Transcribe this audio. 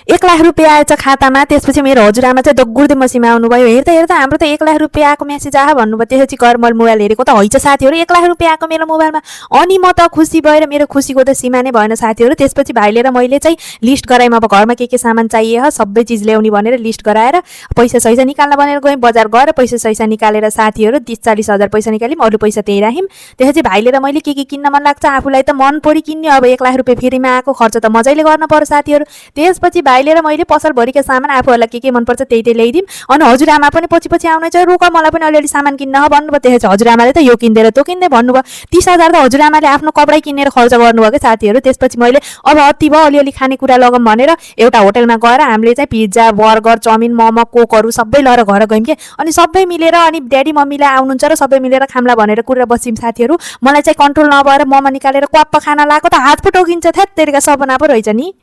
1,00,000 रुपियाँ आएछ खातामा। त्यसपछि मेरो हजुरआमा चाहिँ दगुर्दै मसीमा आउनुभयो। हेर्दा हाम्रो त 1,00,000 रुपियाँ आएको मेसेज आयो भन्नुभयो। त्यसपछि गएर मैले मोबाइल हेरेको त हैछ साथीहरू, 1,00,000 रुपियाँ आएको मेरो मोबाइलमा। अनि म त खुसी भएर मेरो खुसीको त सीमा नै भएन साथीहरू। त्यसपछि भाइले र मैले चाहिँ लिस्ट गरायौँ, अब घरमा के सामान चाहिए ह सबै चिज ल्याउने भनेर लिस्ट गराएर पैसा सैसा निकाल्न भनेर गयौँ। बजार गएर पैसा सैसा निकालेर साथीहरू 30-40 हजार पैसा निकाल्यौँ, अरू पैसा त्यही राख्यौँ। त्यसपछि भाइले र मैले के किन्न मन लाग्छ आफूलाई त मन परी किन्ने। अब 1,00,000 रुपियाँ फेरिमा आएको खर्च त मजाले गर्न पर्यो साथीहरू। त्यसपछि भाइले र मैले पसलभरिका सामान आफूहरूलाई के मनपर्छ त्यही ल्याइदिउँ। अनि हजुरआमा पनि पछि आउनुहुन्छ, रोक मलाई पनि अलिअलि सामान किन्न ह भन्नुभयो। त्यसपछि हजुरआमाले त यो किन्दै र त्यो किन्दै भन्नुभयो। 30,000 त हजुरआमाले आफ्नो कपडा किनेर खर्च गर्नुभयो कि साथीहरू। त्यसपछि मैले अब अति भयो, अलिअलि खानेकुरा लगौँ भनेर एउटा होटलमा गएर हामीले चाहिँ पिज्जा, बर्गर, चाउमिन, मोमो, कोकहरू सबै लिएर घर गयौँ के। अनि सबै मिलेर अनि ड्याडी मम्मीलाई आउनुहुन्छ र सबै मिलेर खाम्ला भनेर कुरेर बस्यौँ साथीहरू। मलाई चाहिँ कन्ट्रोल नभएर मोमो निकालेर क्वाप्प खान लागेको त हात पो टोकिन्छ। थ्यात्तेरिका सपना पो रहेछ नि।